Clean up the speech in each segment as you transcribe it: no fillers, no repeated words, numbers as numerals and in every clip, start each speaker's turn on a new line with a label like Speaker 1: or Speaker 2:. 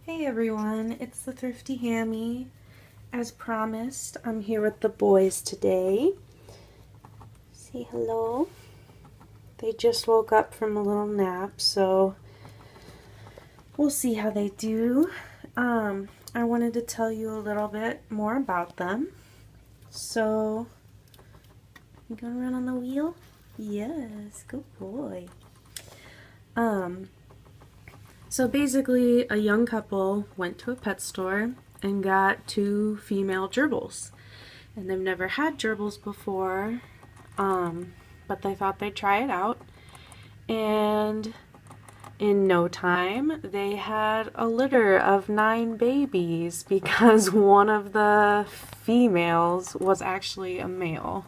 Speaker 1: Hey everyone, it's the Thrifty Hammy. As promised, I'm here with the boys today. Say hello. They just woke up from a little nap, so we'll see how they do. I wanted to tell you a little bit more about them. So, you gonna run on the wheel? Yes, good boy. So basically, a young couple went to a pet store and got two female gerbils. And they've never had gerbils before, but they thought they'd try it out. And in no time, they had a litter of 9 babies because one of the females was actually a male.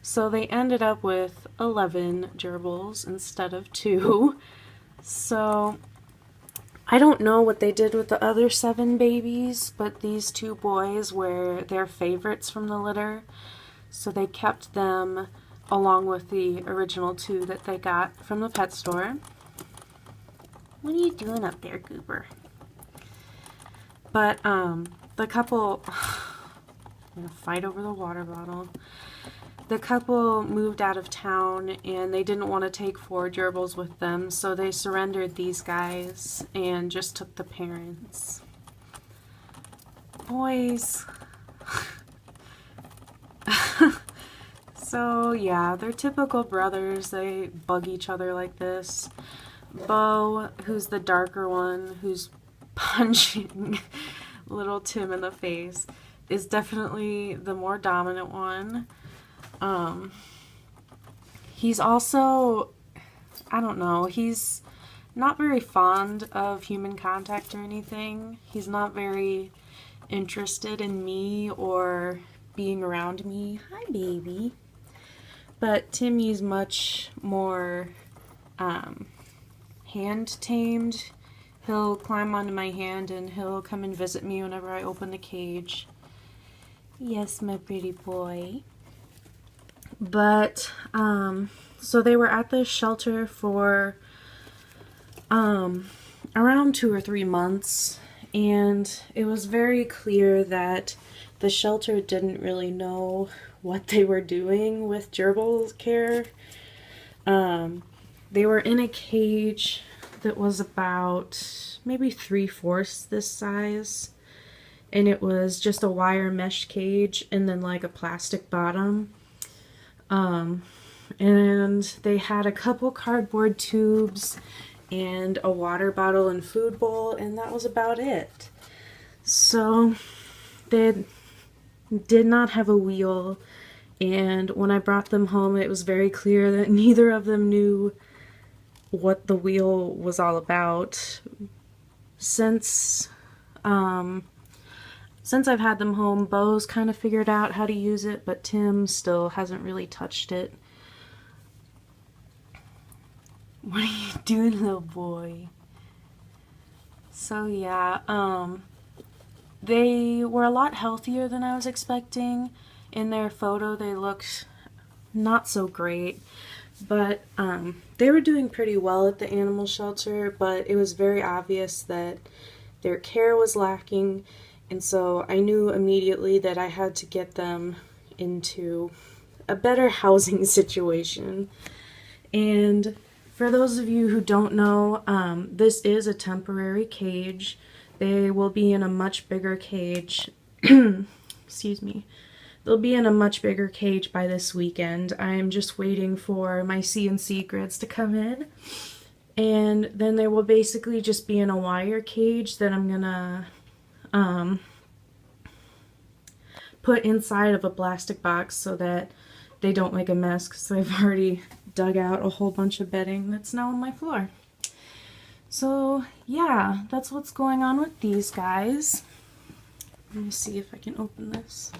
Speaker 1: So they ended up with 11 gerbils instead of 2. So I don't know what they did with the other 7 babies, but these 2 boys were their favorites from the litter, so they kept them along with the original 2 that they got from the pet store. What are you doing up there, Goober? But the couple, I'm gonna fight over the water bottle. The couple moved out of town and they didn't want to take 4 gerbils with them, so they surrendered these guys and just took the parents. Boys. So yeah, they're typical brothers. They bug each other like this. Bo, who's the darker one, who's punching little Tim in the face, is definitely the more dominant one. He's also, I don't know, he's not very fond of human contact or anything. He's not very interested in me or being around me. Hi, baby. But Timmy's much more hand-tamed. He'll climb onto my hand and he'll come and visit me whenever I open the cage. Yes, my pretty boy. But, so they were at this shelter for, around 2 or 3 months, and it was very clear that the shelter didn't really know what they were doing with gerbil care. They were in a cage that was about maybe 3/4 this size, and it was just a wire mesh cage and then like a plastic bottom. And they had a couple cardboard tubes and a water bottle and food bowl, and that was about it. So they did not have a wheel, and when I brought them home, it was very clear that neither of them knew what the wheel was all about. Since I've had them home, Bo's kind of figured out how to use it, but Tim still hasn't really touched it. What are you doing, little boy? So yeah, they were a lot healthier than I was expecting. In their photo, they looked not so great, but they were doing pretty well at the animal shelter, but it was very obvious that their care was lacking. And so I knew immediately that I had to get them into a better housing situation. And for those of you who don't know, this is a temporary cage. They will be in a much bigger cage. Excuse me. They'll be in a much bigger cage by this weekend. I'm just waiting for my CNC grids to come in. And then they will basically just be in a wire cage that I'm gonna put inside of a plastic box so that they don't make a mess, because I've already dug out a whole bunch of bedding that's now on my floor. So yeah, that's what's going on with these guys. Let me see if I can open this.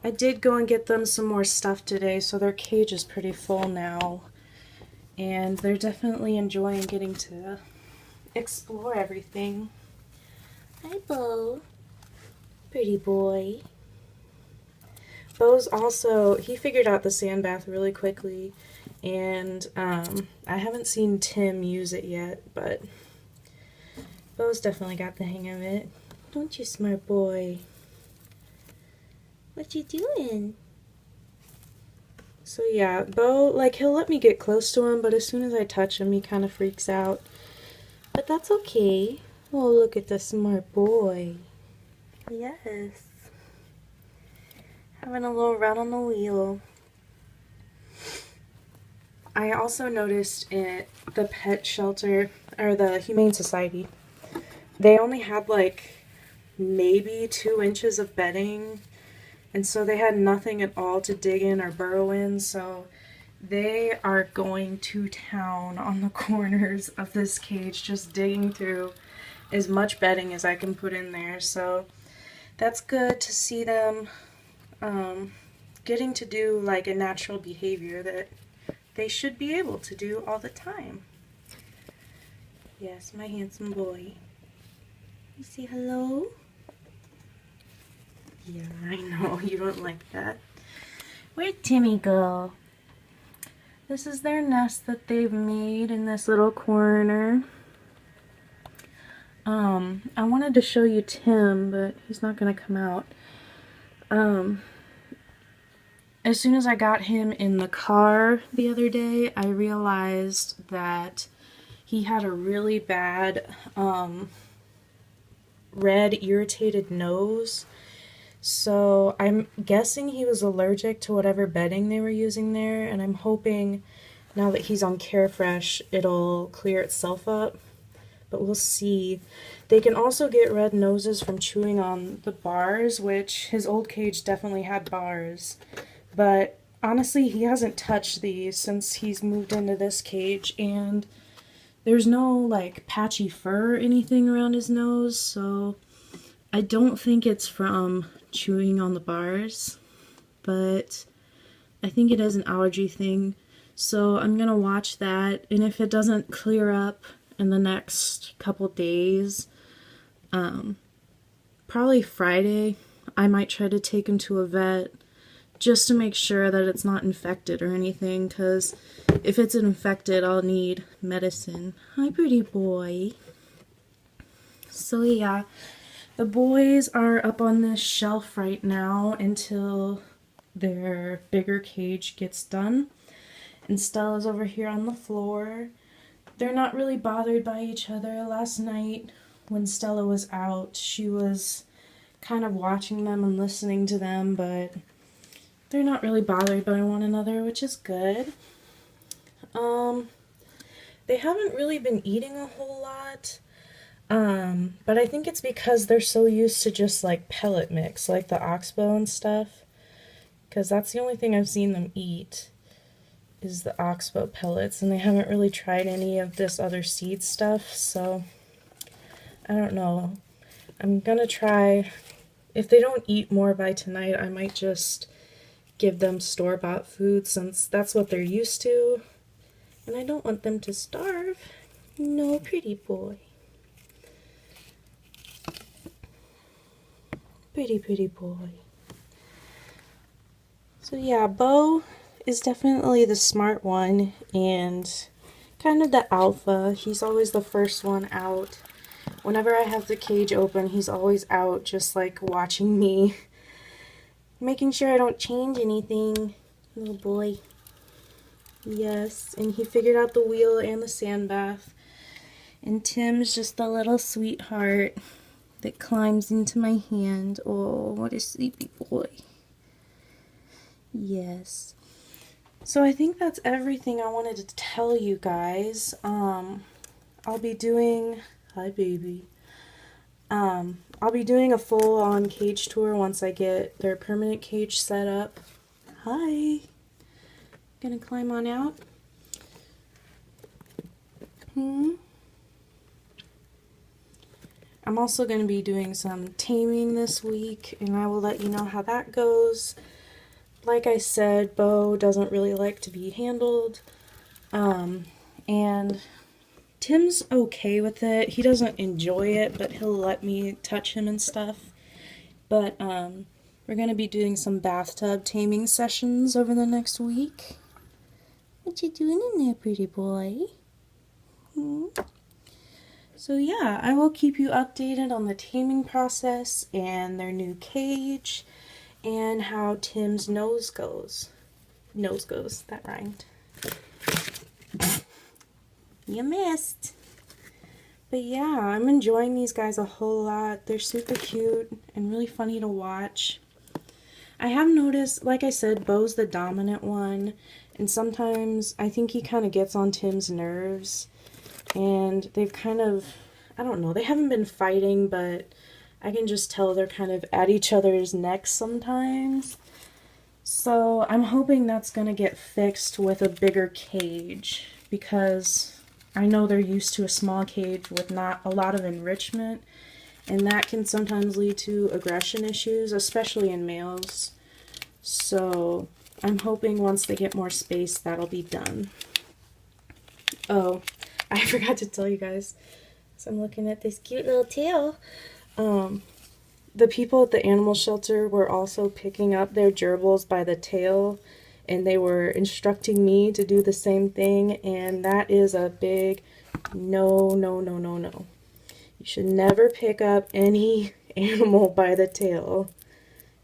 Speaker 1: I did go and get them some more stuff today, so their cage is pretty full now. And they're definitely enjoying getting to explore everything. Hi, Bo. Pretty boy. Bo's also, he figured out the sand bath really quickly, and I haven't seen Tim use it yet, but Bo's definitely got the hang of it. Don't you, smart boy? What you doing? So yeah, Bo, like, he'll let me get close to him, but as soon as I touch him, he kind of freaks out. But that's okay. Oh, look at the smart boy. Yes. Having a little run on the wheel. I also noticed at the pet shelter, or the Humane Society, they only had like maybe 2 inches of bedding, and so they had nothing at all to dig in or burrow in, so they are going to town on the corners of this cage, just digging through as much bedding as I can put in there. So that's good to see them getting to do like a natural behavior that they should be able to do all the time. Yes, my handsome boy. You say hello? Yeah, I know, you don't like that. Where'd Timmy go? This is their nest that they've made in this little corner. I wanted to show you Tim, but he's not gonna come out. As soon as I got him in the car the other day, I realized that he had a really bad, red, irritated nose. So I'm guessing he was allergic to whatever bedding they were using there, and I'm hoping now that he's on Carefresh, it'll clear itself up. But we'll see. They can also get red noses from chewing on the bars, which his old cage definitely had bars. But honestly, he hasn't touched these since he's moved into this cage, and there's no like patchy fur or anything around his nose, so I don't think it's from chewing on the bars, but I think it is an allergy thing. So I'm gonna watch that, and if it doesn't clear up in the next couple days, probably Friday, I might try to take him to a vet just to make sure that it's not infected or anything, because if it's infected, I'll need medicine. Hi, pretty boy. So yeah, the boys are up on this shelf right now until their bigger cage gets done. And Stella's over here on the floor. They're not really bothered by each other. Last night, when Stella was out, she was kind of watching them and listening to them, but they're not really bothered by one another, which is good. They haven't really been eating a whole lot, but I think it's because they're so used to just like pellet mix, like the oxbow and stuff, because that's the only thing I've seen them eat is the oxbow pellets, and they haven't really tried any of this other seed stuff, so I don't know. I'm gonna try, if they don't eat more by tonight, I might just give them store-bought food since that's what they're used to, and I don't want them to starve. No, pretty boy. Pretty boy. So yeah, Bo is definitely the smart one and kind of the alpha. He's always the first one out. Whenever I have the cage open, he's always out just like watching me, making sure I don't change anything. Little boy. Yes, and he figured out the wheel and the sand bath. And Tim's just a little sweetheart that climbs into my hand. Oh, what a sleepy boy. Yes. So I think that's everything I wanted to tell you guys. I'll be doing, hi baby. I'll be doing a full-on cage tour once I get their permanent cage set up. Hi. Gonna climb on out. I'm also going to be doing some taming this week, and I will let you know how that goes. Like I said, Bo doesn't really like to be handled, and Tim's okay with it. He doesn't enjoy it, but he'll let me touch him and stuff. But we're going to be doing some bathtub taming sessions over the next week. What you doing in there, pretty boy? So yeah, I will keep you updated on the taming process and their new cage and how Tim's nose goes. Nose goes, that rhymed. You missed. But yeah, I'm enjoying these guys a whole lot. They're super cute and really funny to watch. I have noticed, like I said, Bo's the dominant one, and sometimes I think he kind of gets on Tim's nerves, and they've kind of, I don't know, they haven't been fighting, but I can just tell they're kind of at each other's necks sometimes. So I'm hoping that's going to get fixed with a bigger cage, because I know they're used to a small cage with not a lot of enrichment, and that can sometimes lead to aggression issues, especially in males. So I'm hoping once they get more space, that'll be done. Oh, I forgot to tell you guys. So I'm looking at this cute little tail. The people at the animal shelter were also picking up their gerbils by the tail, and they were instructing me to do the same thing, and that is a big no, no, no, no, no. You should never pick up any animal by the tail.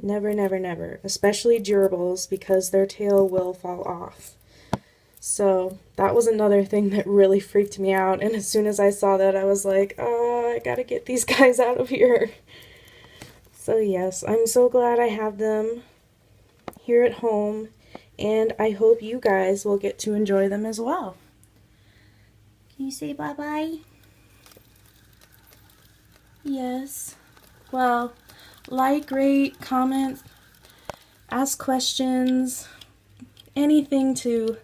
Speaker 1: Never, never, never. Especially gerbils, because their tail will fall off. So that was another thing that really freaked me out, and as soon as I saw that, I was like, oh, I gotta get these guys out of here. So yes, I'm so glad I have them here at home, and I hope you guys will get to enjoy them as well. Can you say bye-bye? Yes. Well, like, rate, comment, ask questions, anything to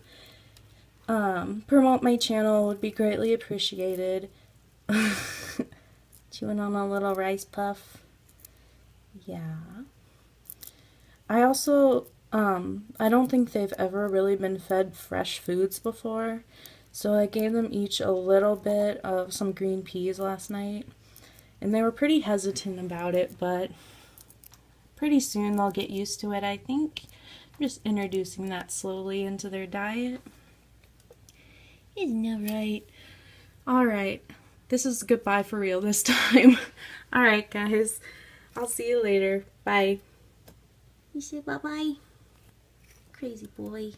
Speaker 1: promote my channel would be greatly appreciated. Chewing on a little rice puff. Yeah. I also, I don't think they've ever really been fed fresh foods before, so I gave them each a little bit of some green peas last night, and they were pretty hesitant about it, but pretty soon they'll get used to it, I think. I'm just introducing that slowly into their diet. Isn't that right? Alright, this is goodbye for real this time. Alright, guys. I'll see you later. Bye. You say bye-bye? Crazy boy.